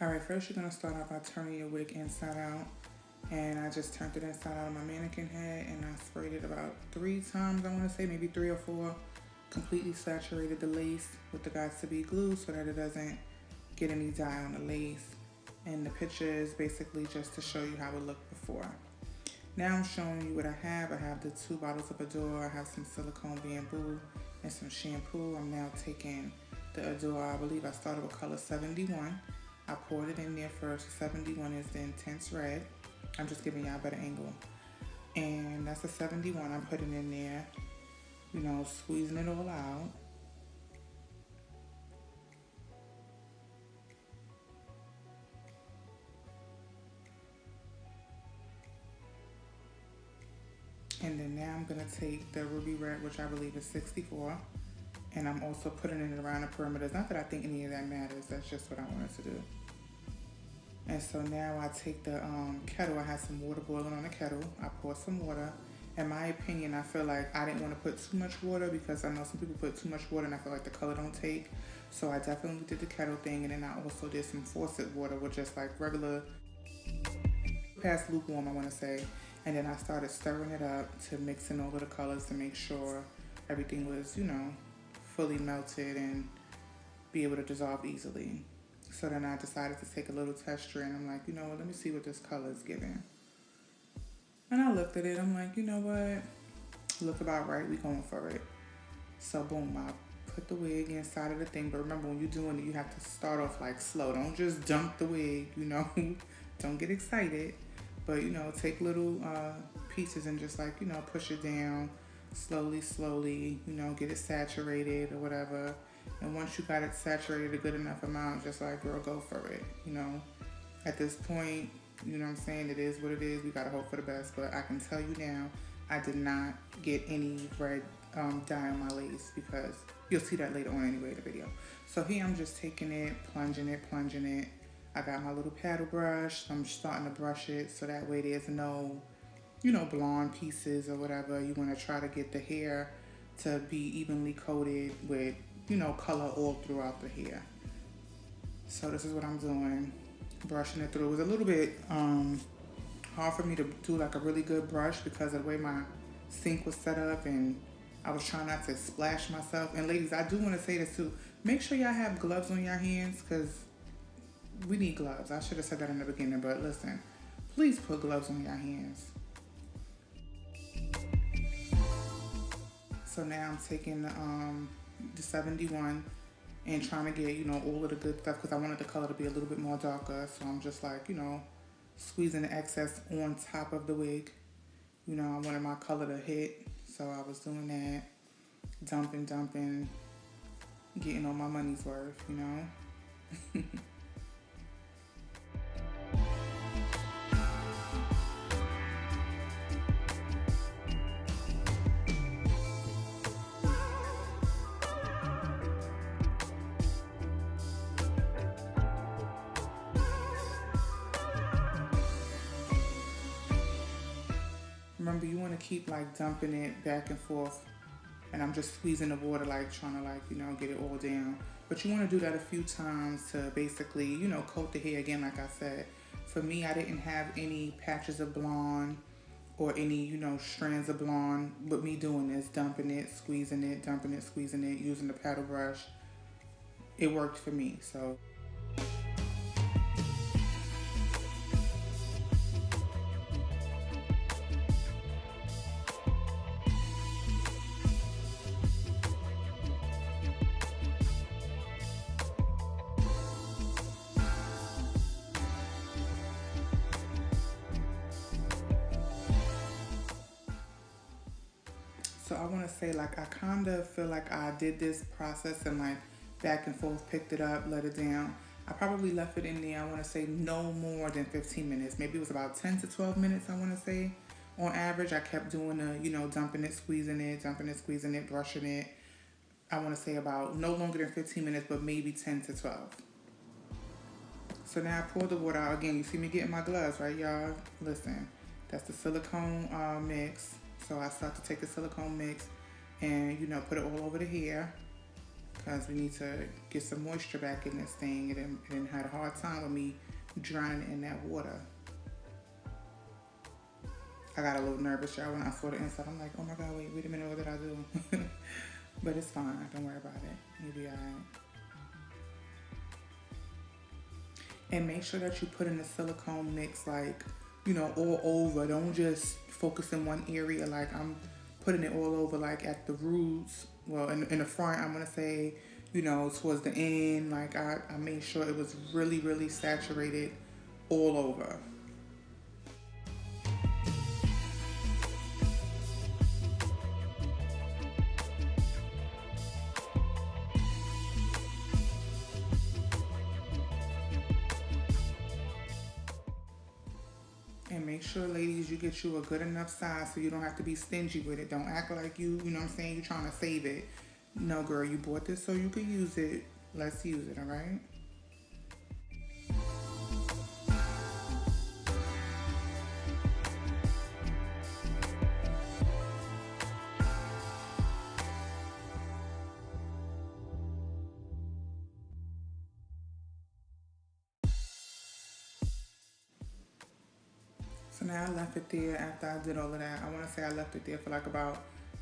Alright, first you're going to start out by turning your wig inside out. And I just turned it inside out of my mannequin head and I sprayed it about 3 times, I want to say, maybe 3 or 4. Completely saturated the lace with the Got2b glue so that it doesn't get any dye on the lace. And the picture is basically just to show you how it looked before. Now I'm showing you what I have. I have the 2 bottles of Adore. I have some silicone bamboo and some shampoo. I'm now taking the Adore. I believe I started with color 71. I poured it in there first. 71 is the intense red. I'm just giving y'all a better angle. And that's a 71. I'm putting in there, you know, squeezing it all out. And then now I'm gonna take the ruby red, which I believe is 64. And I'm also putting it around the perimeters. Not that I think any of that matters, that's just what I wanted to do. And so now I take the kettle. I had some water boiling on the kettle. I poured some water. In my opinion, I feel like I didn't want to put too much water because I know some people put too much water and I feel like the color don't take. So I definitely did the kettle thing, and then I also did some faucet water with just like regular, past lukewarm I want to say. And then I started stirring it up to mix in all of the colors to make sure everything was, you know, fully melted and be able to dissolve easily. So then I decided to take a little texture and I'm like, you know what, let me see what this color is giving. And I looked at it, I'm like, you know what, look about right, we going for it. So boom, I put the wig inside of the thing, but remember when you're doing it, you have to start off like slow. Don't just dump the wig, you know, don't get excited. But you know, take little pieces and just like, you know, push it down slowly, you know, get it saturated or whatever. And once you got it saturated a good enough amount, just like, girl, go for it, you know. At this point, you know what I'm saying, it is what it is. We gotta hope for the best. But I can tell you now, I did not get any red dye on my lace because you'll see that later on anyway in the video. So here I'm just taking it, plunging it. I got my little paddle brush. I'm starting to brush it so that way there's no, you know, blonde pieces or whatever. You wanna try to get the hair to be evenly coated with, you know, color all throughout the hair. So this is what I'm doing, brushing it through. It was a little bit hard for me to do like a really good brush because of the way my sink was set up and I was trying not to splash myself. And ladies, I do want to say this too. Make sure y'all have gloves on your hands because we need gloves. I should have said that in the beginning, but listen, please put gloves on your hands. So now I'm taking the 71 and trying to get, you know, all of the good stuff because I wanted the color to be a little bit more darker. So I'm just like, you know, squeezing the excess on top of the wig. You know, I wanted my color to hit, so I was doing that, dumping, getting all my money's worth, you know. Remember, you want to keep like dumping it back and forth, and I'm just squeezing the water, like trying to like, you know, get it all down. But you want to do that a few times to basically, you know, coat the hair again. Like I said, for me, I didn't have any patches of blonde or any, you know, strands of blonde with me doing this, dumping it, squeezing it, dumping it, squeezing it, using the paddle brush. It worked for me, so. So I want to say, like, I kind of feel like I did this process and like back and forth, picked it up, let it down. I probably left it in there, I want to say no more than 15 minutes. Maybe it was about 10 to 12 minutes, I want to say. On average, I kept doing the, you know, dumping it, squeezing it, dumping it, squeezing it, brushing it. I want to say about no longer than 15 minutes, but maybe 10 to 12. So now I pour the water out. Again, you see me getting my gloves, right, y'all? Listen, that's the silicone mix. So I start to take the silicone mix and, you know, put it all over the hair. because we need to get some moisture back in this thing. It had a hard time with me drowning in that water. I got a little nervous, y'all, when I saw the inside. I'm like, oh my God, wait a minute, what did I do? But it's fine, don't worry about it. You'll be all right. And make sure that you put in the silicone mix, like, you know, all over. Don't just focus in one area. Like, I'm putting it all over, like at the roots. Well, in the front, I'm gonna say, you know, towards the end. Like, I made sure it was really, really saturated all over. And make sure, ladies, you get you a good enough size so you don't have to be stingy with it. Don't act like you know what I'm saying, you're trying to save it. No, girl, you bought this so you could use it. Let's use it, all right? So now I left it there after I did all of that. I want to say I left it there for like about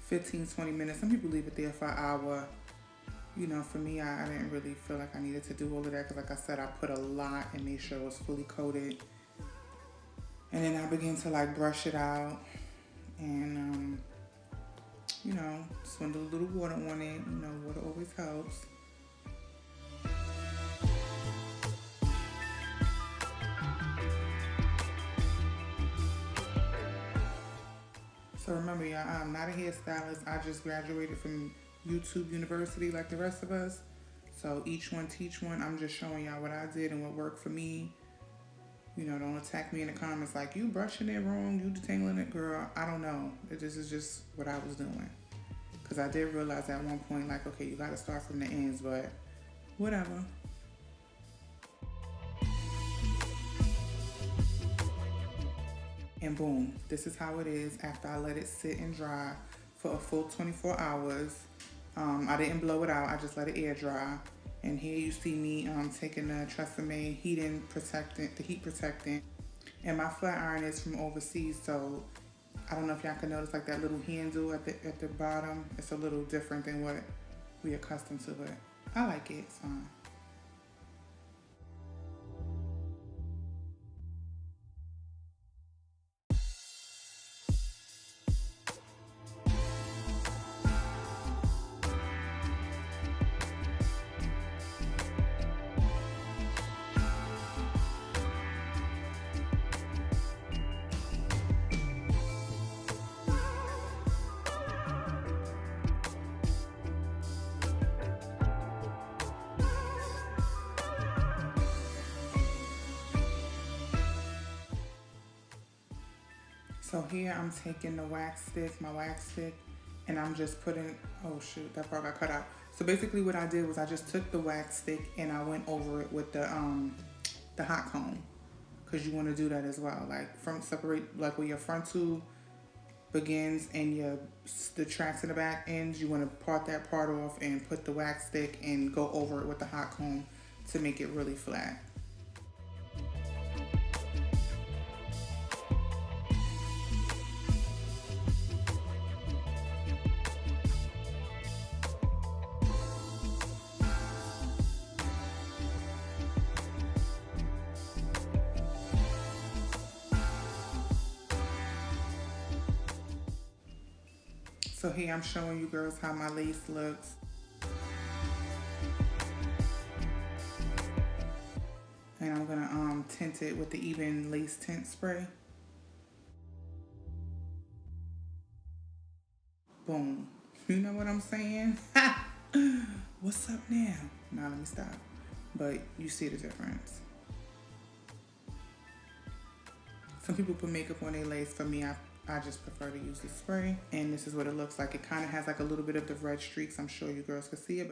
15-20 minutes. Some people leave it there for an hour. You know, for me, I didn't really feel like I needed to do all of that because, like I said, I put a lot and made sure it was fully coated. And then I began to like brush it out and, you know, swindle a little water on it. You know, water always helps. So remember, y'all, I'm not a hairstylist. I just graduated from YouTube University like the rest of us. So each one teach one. I'm just showing y'all what I did and what worked for me. You know, don't attack me in the comments like, you brushing it wrong, you detangling it, girl. I don't know. This is just what I was doing. Because I did realize at one point, like, okay, you got to start from the ends, but whatever. And boom, this is how it is after I let it sit and dry for a full 24 hours. I didn't blow it out, I just let it air dry. And here you see me taking the Tresemme heating protectant, the heat protectant. And my flat iron is from overseas, so I don't know if y'all can notice like that little handle at the bottom. It's a little different than what we accustomed to, but I like it, it's fine. So here I'm taking the wax stick, my wax stick, and I'm just putting, oh shoot, that part got cut out. So basically what I did was I just took the wax stick and I went over it with the hot comb. Cause you wanna do that as well. Like separate, like where your front tube begins and the tracks in the back ends, you wanna part that part off and put the wax stick and go over it with the hot comb to make it really flat. So here I'm showing you girls how my lace looks. And I'm gonna tint it with the EBIN lace tint spray. Boom. You know what I'm saying? What's up now? Now let me stop. But you see the difference. Some people put makeup on their lace. For me, I just prefer to use the spray. And this is what it looks like. It kind of has like a little bit of the red streaks. I'm sure you girls can see it.